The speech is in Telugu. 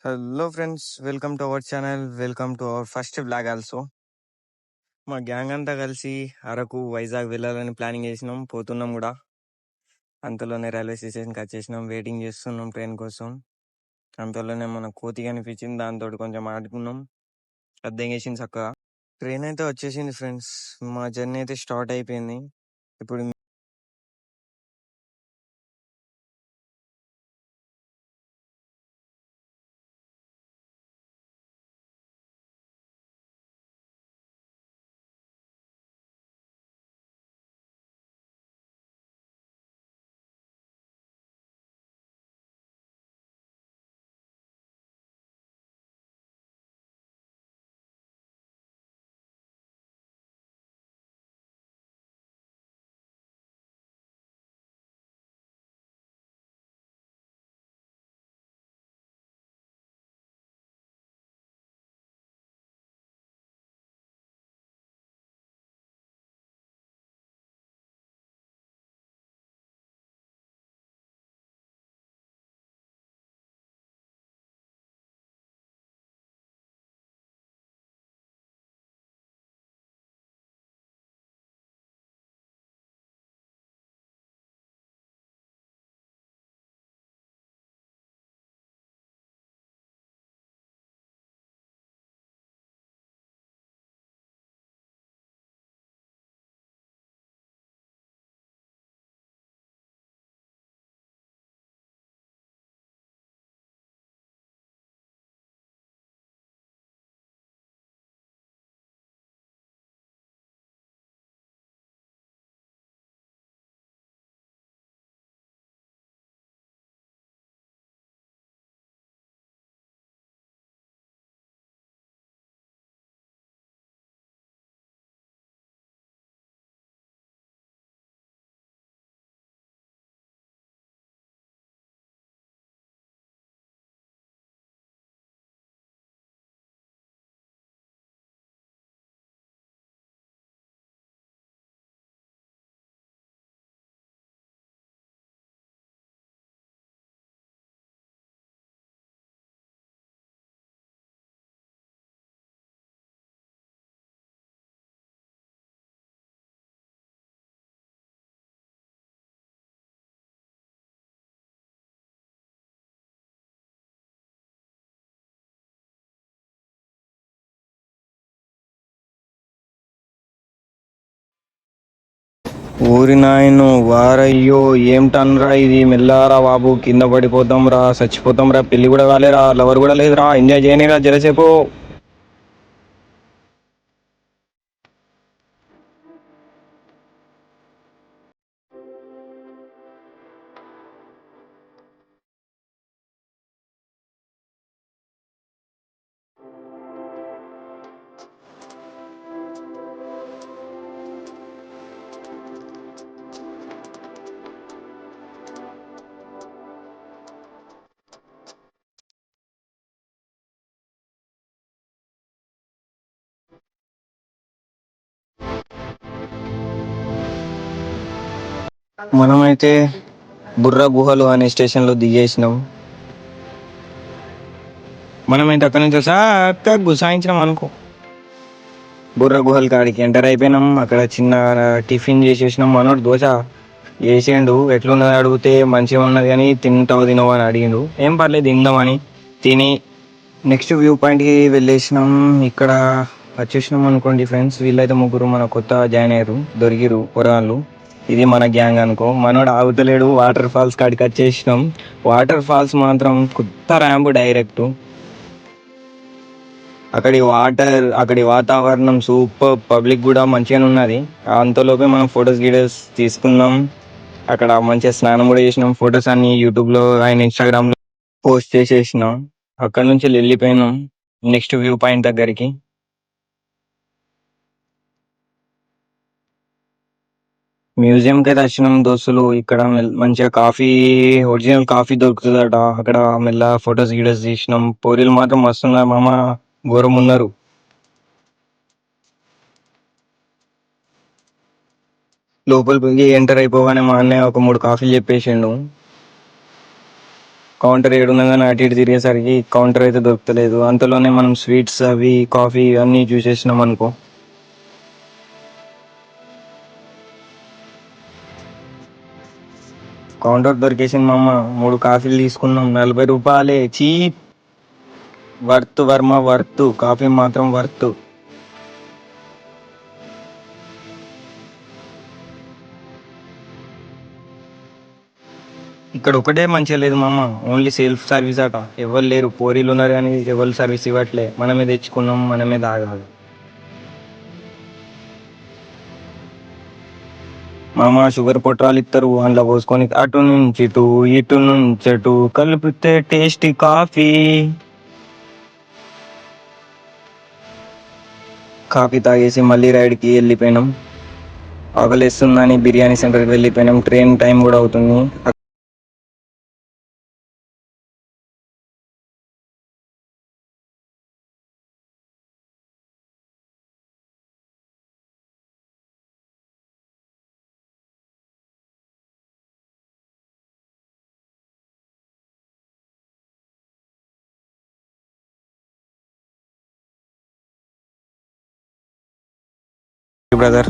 Hello friends, welcome to our channel. Welcome to our first blog also. మా గ్యాంగ్ అంతా కలిసి అరకు, వైజాగ్ వెళ్ళాలని ప్లానింగ్ చేసినాం. పోతున్నాం కూడా. అంతలోనే రైల్వే స్టేషన్కి వచ్చేసినాం. వెయిటింగ్ చేస్తున్నాం ట్రైన్ కోసం. అంతలోనే మన కోతి కనిపించింది. దాంతో కొంచెం ఆడుకున్నాం. అద్దెంగేసింది చక్కగా. ట్రైన్ అయితే వచ్చేసింది ఫ్రెండ్స్. మా జర్నీ అయితే స్టార్ట్ అయిపోయింది. ఇప్పుడు ఊరి నాయను వారయ్యో, ఏం టన్ రా ఇది! మెల్లారా బాబు, కింద పడిపోతాం రా, చచ్చిపోతాం రా. పెళ్లి కూడా కాలేరా, లవర్ కూడా లేదురా. ఎంజాయ్ చేయనిరా జరసేపు. మనమైతే బుర్ర గుహలు అనే స్టేషన్ లో దిగేసినాం. మనమైతే అక్కడి నుంచి చక్కగా గుసాయించినాం అనుకో. బుర్ర గుహల కాడికి ఎంటర్ అయిపోయినాం. అక్కడ చిన్న టిఫిన్ చేసేసినాం. మనోడు దోశ వేసిండు. ఎట్లున్నది అడిగితే మంచిగా ఉన్నది కానీ తినవు అని అడిగిండు. ఏం పర్లేదు తిందామని తిని నెక్స్ట్ వ్యూ పాయింట్కి వెళ్ళేసినాం. ఇక్కడ వచ్చేసినాం అనుకోండి ఫ్రెండ్స్. వీళ్ళైతే ముగ్గురు మన కొత్త జాయిన్ అయ్యారు, దొరికిరు పొరాళ్ళు. ఇది మన గ్యాంగ్ అనుకో. మనోడు ఆగుతలేడు. వాటర్ ఫాల్స్ కాడికి వచ్చేసినాం. వాటర్ ఫాల్స్ మాత్రం కొత్త ర్యాంప్ డైరెక్ట్. అక్కడి వాతావరణం సూపర్. పబ్లిక్ కూడా మంచిగానే ఉన్నది. అంతలోపే మనం ఫొటోస్ తీసుకున్నాం. అక్కడ మంచిగా స్నానం కూడా చేసినాం. ఫొటోస్ అన్ని యూట్యూబ్లో అండ్ ఇన్స్టాగ్రామ్లో పోస్ట్ చేసేసినాం. అక్కడ నుంచి వెళ్ళిపోయినాం నెక్స్ట్ వ్యూ పాయింట్ దగ్గరికి. మ్యూజియంకి అయితే వచ్చినాం దోస్తులు. ఇక్కడ మంచిగా కాఫీ, ఒరిజినల్ కాఫీ దొరుకుతుందట. అక్కడ మెల్ల ఫొటోస్ తీసినాం. పోరీలు మాత్రం వస్తున్నారు మామ, ఘోరం ఉన్నారు. లోపల పోయి ఎంటర్ అయిపోగానే మా అన్నయ్య ఒక 3 కాఫీలు చెప్పేసిండు. కౌంటర్ ఏడున్నదని అటు ఇటు తిరిగేసరికి కౌంటర్ అయితే దొరకలేదు. అంతలోనే మనం స్వీట్స్ అవి కాఫీ అన్నీ చూసేసినాం అనుకో. కౌంటర్ దొరికేసింది మామ. 3 కాఫీలు తీసుకున్నాం, 40 రూపాయలే, cheap. Worth Varma worth, coffee మాత్రం వర్త్. ఇక్కడ ఒకటే మంచిగా లేదు మామ, ఓన్లీ సెల్ఫ్ సర్వీస్ అట. ఎవరు లేరు, పోరీలు ఉన్నారు కానీ ఎవరు సర్వీస్ ఇవ్వట్లే. మనమే తెచ్చుకున్నాం, మనమే తాగాలి. మామ షుగర్ పొట్రాలు ఇస్తారు, అందులో పోసుకొని అటు నుంచి ఇటు ఇటు నుంచి అటు కలిపితే టేస్టీ కాఫీ. కాఫీ తాగేసి మళ్ళీ రైడ్కి వెళ్ళిపోయినాం. ఆకలిస్తుందని బిర్యానీ సెంటర్కి వెళ్ళిపోయినాం. ట్రైన్ టైం కూడా అవుతుంది. బ్రదర్